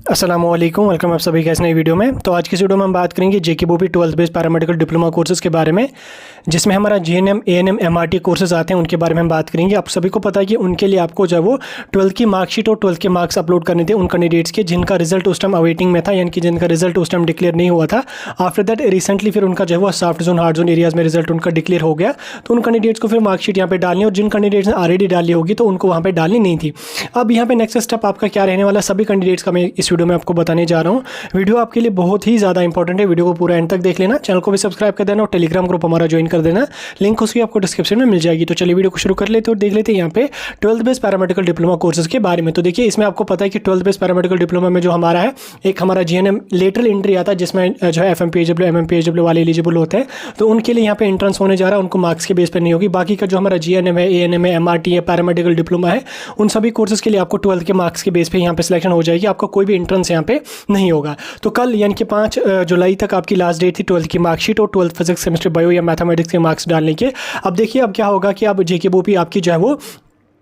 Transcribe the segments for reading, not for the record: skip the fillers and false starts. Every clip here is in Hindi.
अस्सलामुअलैकुम, वेलकम आप सभी का इस नई वीडियो में। तो आज की वीडियो में हम बात करेंगे जेके बोपी 12th based paramedical diploma courses के बारे में, जिसमें हमारा जीएनएम, एएनएम, एमआरटी कोर्सेज आते हैं। उनके बारे में हम बात करेंगे। आप सभी को पता है कि उनके लिए आपको जो है वो 12th की मार्कशीट और 12th के मार्क्स अपलोड करने थे उन कैंडिडेट्स के जिनका रिजल्ट उस टाइम अवेटिंग में था, यानी कि जिनका रिजल्ट उस टाइम डिक्लेयर नहीं हुआ था। आफ्टर दैट रिसेंटली फिर उनका जो है वो soft zone, hard zone areas में रिजल्ट उनका डिक्लेयर हो गया। तो उन कैंडिडेट्स को फिर मार्कशीट यहाँ पे डालनी, और जिन कैंडिडेट्स ने ऑलरेडी डाली होगी तो उनको वहाँ पे डालनी नहीं थी। अब यहाँ पे नेक्स्ट स्टेप आपका क्या रहने वाला, सभी कैंडिडेट्स का मैं इस वीडियो में आपको बताने जा रहा हूँ। वीडियो आपके लिए बहुत ही ज़्यादा इंपॉर्टेंट है, वीडियो को पूरा एंड तक देख लेना। चैनल को भी सब्सक्राइब कर देना और टेलीग्राम ग्रुप हमारा ज्वाइन कर देना, लिंक उसकी आपको डिस्क्रिप्शन में मिल जाएगी। तो चलिए वीडियो को शुरू कर लेते और देख लेते हैं यहाँ पे 12th based paramedical diploma courses के बारे में। तो देखिए, इसमें आपको पता है कि 12th बेस्ड पैरामेडिकल डिप्लोमा में जो हमारा है, एक हमारा जीएनएम लेटरल एंट्री आता है, जिसमें जो है एफएमपीएचडब्ल्यू, एमएमपीएचडब्ल्यू वाले एलिजिबल होते हैं। तो उनके लिए यहाँ पे एंट्रेंस होने जा रहा है, उनको मार्क्स के बेस पर नहीं होगी। बाकी का जो हमारा जीएनएम है, एएनएम है, एमआरटी है, पैरामेडिकल डिप्लोमा है, उन सभी कोर्सेज के लिए आपको 12th के मार्क्स के बेस पे यहाँ पे सिलेक्शन हो जाएगी। आपका कोई भी एंट्रेंस यहाँ पे नहीं होगा। तो कल यानी कि 5 जुलाई तक आपकी लास्ट डेट थी 12th की मार्कशीट और 12th फिजिक्स, केमिस्ट्री, बायो या मैथमेटिक्स के मार्क्स डालने के। अब देखिए अब क्या होगा कि अब जेके बोपी आपकी जो है वो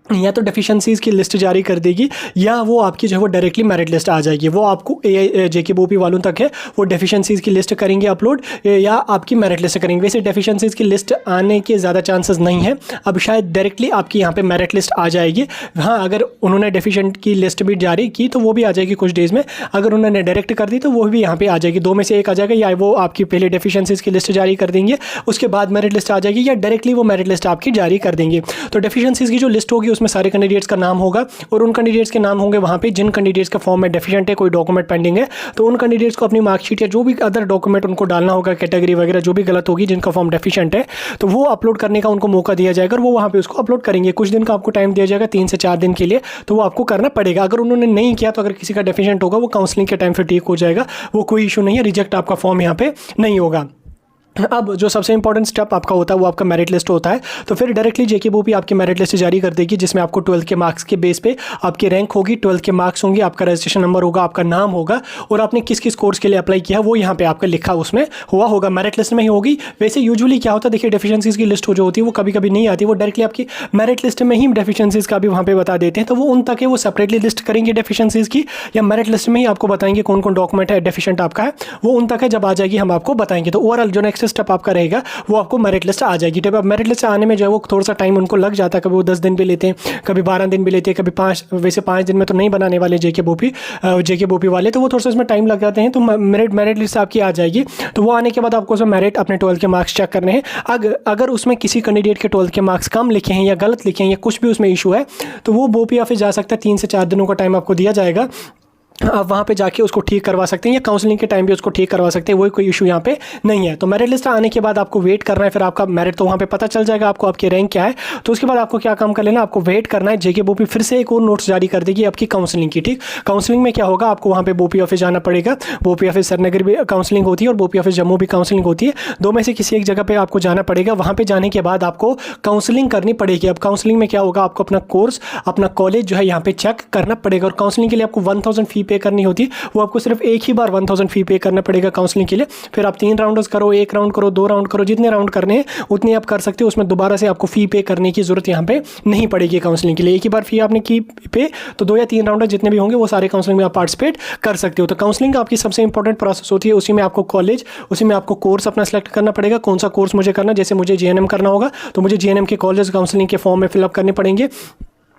या तो डेफिशिएंसीज़ की लिस्ट जारी कर देगी, या वो आपकी जो है वो डायरेक्टली मेरिट लिस्ट आ जाएगी। वो आपको जेके बोपी वालों तक है, वो डेफिशिएंसीज़ की लिस्ट करेंगे अपलोड, या आपकी मेरिट लिस्ट करेंगे। वैसे डेफिशिएंसीज़ की लिस्ट आने के ज़्यादा चांसेस नहीं है, अब शायद डायरेक्टली आपकी यहाँ पे मेरिट लिस्ट आ जाएगी। हाँ, अगर उन्होंने डेफिशिएंट की लिस्ट भी जारी की तो वो भी आ जाएगी कुछ डेज़ में। अगर उन्होंने डायरेक्ट कर दी तो वो भी यहाँ पर आ जाएगी। दो में से एक आ जाएगा, या वो आपकी पहले डेफिशिएंसीज़ की लिस्ट जारी कर देंगे, उसके बाद मेरिट लिस्ट आ जाएगी, या डायरेक्टली वो मेरिट लिस्ट आपकी जारी कर देंगे। तो डेफिशिएंसीज़ की जो लिस्ट होगी उसमें सारे कैंडिडेट्स का नाम होगा, और उन कैंडिडेट्स के नाम होंगे वहां पे जिन कैंडिडेट्स का फॉर्म में डेफिशिएंट है, कोई डॉक्यूमेंट पेंडिंग है। तो उन कैंडिडेट्स को अपनी मार्कशीट या जो भी अदर डॉक्यूमेंट उनको डालना होगा, कैटेगरी वगैरह जो भी गलत होगी, जिनका फॉर्म डेफिशिएंट है, तो वो अपलोड करने का उनको मौका दिया जाएगा और वो वहां पे उसको अपलोड करेंगे। कुछ दिन का आपको टाइम दिया जाएगा, 3 से 4 दिन के लिए, तो वो आपको करना पड़ेगा। अगर उन्होंने नहीं किया तो अगर किसी का डेफिशिएंट होगा वो काउंसलिंग के टाइम फिर ठीक हो जाएगा, वो कोई इशू नहीं है, रिजेक्ट आपका फॉर्म यहाँ पे नहीं होगा। अब जो सबसे इंपॉर्टेंट स्टेप आपका होता है वो आपका मेरिट लिस्ट होता है। तो फिर डायरेक्टली जेके बोपी आपकी मेरिट लिस्ट जारी कर देगी, जिसमें आपको 12th के मार्क्स के बेस पे आपकी रैंक होगी, 12th के मार्क्स होंगे, आपका रजिस्ट्रेशन नंबर होगा, आपका नाम होगा, और आपने किस किस कोर्स के लिए अप्लाई किया वो यहाँ पे आपका लिखा उसमें हुआ होगा, मेरिट लिस्ट में ही होगी। वैसे यूजुअली क्या होता है, देखिए डेफिशिएंसीज़ की लिस्ट जो होती है वो कभी कभी नहीं आती, वो डायरेक्टली आपकी मेरिट लिस्ट में ही डेफिशिएंसीज़ का भी वहाँ पे बता देते हैं। तो वो उन तक है, वो सेपरेटली लिस्ट करेंगे डेफिशिएंसीज़ की, या मेरिट लिस्ट में ही आपको बताएंगे कौन कौन डॉक्यूमेंट है डेफिशिएंट आपका है, वो उन तक है। जब आ जाएगी हम आपको बताएंगे। तो ओवरऑल जो नेक्स्ट स्टेप आपका रहेगा वो आपको मेरिट लिस्ट आ जाएगी। अब मेरिट लिस्ट आने में जो है वो थोड़ा सा टाइम उनको लग जाता है, कभी वो 10 दिन भी लेते हैं, कभी 12 दिन भी लेते हैं, कभी 5, वैसे 5 दिन में तो नहीं बनाने वाले जेके बोपी वाले, तो वो थोड़ा सा इसमें टाइम लग जाते हैं। तो मेरिट लिस्ट आपकी आ जाएगी। तो वो आने के बाद आपको उसमें मेरिट अपने 12th के मार्क्स चेक करने हैं। अगर उसमें किसी कैंडिडेट के 12th के मार्क्स कम लिखे हैं या गलत लिखे हैं या कुछ भी उसमें इशू है, तो वो बोपी ऑफिस जा सकता है। 3 से 4 दिनों का टाइम आपको दिया जाएगा, आप वहाँ पे जाके उसको ठीक करवा सकते हैं, या काउंसलिंग के टाइम भी उसको ठीक करवा सकते हैं, वही कोई इशू यहाँ पे नहीं है। तो मेरिट लिस्ट आने के बाद आपको वेट करना है, फिर आपका मेरिट तो वहाँ पे पता चल जाएगा आपको, आपकी रैंक क्या है। तो उसके बाद आपको क्या काम कर लेना, आपको वेट करना है। जेके बोपी फिर से एक और नोट्स जारी कर देगी आपकी काउंसलिंग की। ठीक, काउंसलिंग में क्या होगा, आपको वहाँ पे बोपी ऑफिस जाना पड़ेगा। बोपी ऑफिस श्रीनगर भी काउंसलिंग होती है और बोपी ऑफिस जम्मू भी काउंसलिंग होती है, दो में से किसी एक जगह पर आपको जाना पड़ेगा। वहाँ पर जाने के बाद आपको काउंसलिंग करनी पड़ेगी। अब काउंसलिंग में क्या होगा, आपको अपना कोर्स, अपना कॉलेज जो है यहाँ पे चेक करना पड़ेगा, और काउंसलिंग के लिए आपको 1000 फी पे करनी होती है। वो आपको सिर्फ एक ही बार 1000 फी पे करना पड़ेगा काउंसलिंग के लिए। फिर आप 3 राउंड करो, 1 राउंड करो, 2 राउंड करो, जितने राउंड करने हैं उतने आप कर सकते हो। उसमें दोबारा से आपको फ़ी पे करने की ज़रूरत यहाँ पे नहीं पड़ेगी काउंसलिंग के लिए। एक ही बार फ़ी आपने की पे, तो 2 या 3 राउंड जितने भी होंगे वो सारे काउंसलिंग में आप पार्टिसिपेट कर सकते हो। तो काउंसलिंग आपकी सबसे इंपॉर्टेंट प्रोसेस होती है। उसी में आपको कॉलेज, उसी में आपको कोर्स अपना सेलेक्ट करना पड़ेगा, कौन सा कोर्स मुझे करना। जैसे मुझे जीएनएम करना होगा तो मुझे जीएनएम के कॉलेज काउंसलिंग के फॉर्म में फिलअप करने पड़ेंगे,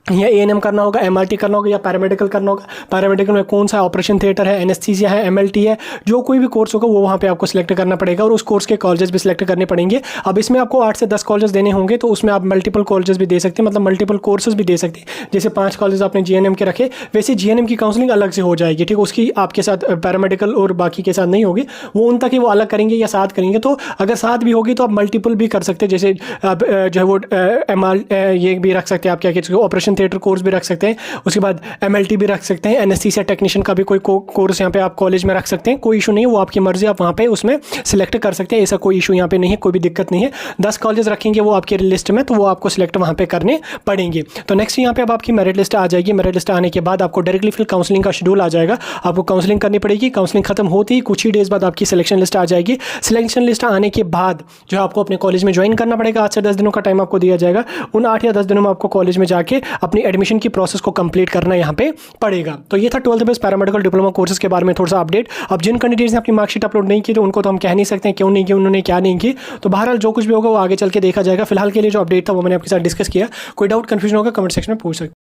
या एएनएम करना होगा, एमआरटी करना होगा, या पैरामेडिकल करना होगा। पैरामेडिकल में कौन सा ऑपरेशन थिएटर है, एनेस्थीसिया है, एमएलटी है, जो कोई भी कोर्स होगा वो वहाँ पे आपको सिलेक्ट करना पड़ेगा, और उस कोर्स के कॉलेजेस भी सिलेक्ट करने पड़ेंगे। अब इसमें आपको 8 से 10 कॉलेज देने होंगे, तो उसमें आप मल्टीपल कॉलेजेस भी दे सकते हैं, मतलब मल्टीपल कोर्सेज भी दे सकते हैं। जैसे 5 कॉलेज आपने जीएनएम के रखे, वैसे जीएनएम की काउंसलिंग अलग से हो जाएगी। ठीक, उसकी आपके साथ पैरामेडिकल और बाकी के साथ नहीं होगी, वो उन तक ही वो अलग करेंगे या साथ करेंगे। तो अगर साथ भी होगी तो आप मल्टीपल भी कर सकते हैं, जैसे आप जो है वो ये भी रख सकते हैं, आप क्या कहते हैं, ऑपरेशन थिएटर कोर्स भी रख सकते हैं, उसके बाद एमएलटी भी रख सकते हैं, एनेस्थीसिया टेक्नीशियन का भी कोई कोर्स यहाँ पे आप कॉलेज में रख सकते हैं। कोई इशू नहीं है, वो आपकी मर्जी, आप वहाँ पे उसमें सिलेक्ट कर सकते हैं, ऐसा कोई इशू यहाँ पे नहीं है, कोई भी दिक्कत नहीं है। 10 कॉलेज रखेंगे वो आपके लिस्ट में, तो वो आपको सिलेक्ट वहाँ पे करने पड़ेंगे। तो नेक्स्ट यहाँ पे अब आपकी मेरिट लिस्ट आ जाएगी। मेरिट लिस्ट आने के बाद आपको डायरेक्टली फिर काउंसलिंग का शेड्यूल आ जाएगा, आपको काउंसलिंग करनी पड़ेगी। काउंसलिंग खत्म होती ही कुछ ही डेज बाद आपकी सिलेक्शन लिस्ट आ जाएगी। सिलेक्शन लिस्ट आने के बाद जो आपको अपने कॉलेज में ज्वाइन करना पड़ेगा, 8 से 10 दिनों का टाइम आपको दिया जाएगा। उन 8 या 10 दिनों में आपको कॉलेज में जाके अपनी एडमिशन की प्रोसेस को कंप्लीट करना यहाँ पे पड़ेगा। तो ये था 12th base paramedical diploma courses के बारे में थोड़ा सा अपडेट। अब जिन कैंडिडेट्स ने अपनी मार्कशीट अपलोड नहीं की तो उनको तो हम कह नहीं सकते क्यों नहीं की, उन्होंने क्या नहीं की। तो बहरहाल जो कुछ भी होगा वो आगे चल के देखा जाएगा। फिलहाल के लिए जो अपडेट था वो मैंने आपके साथ डिस्कस किया। कोई डाउट कन्फ्यूजन होगा कमेंट सेक्शन में पूछ सकते हैं।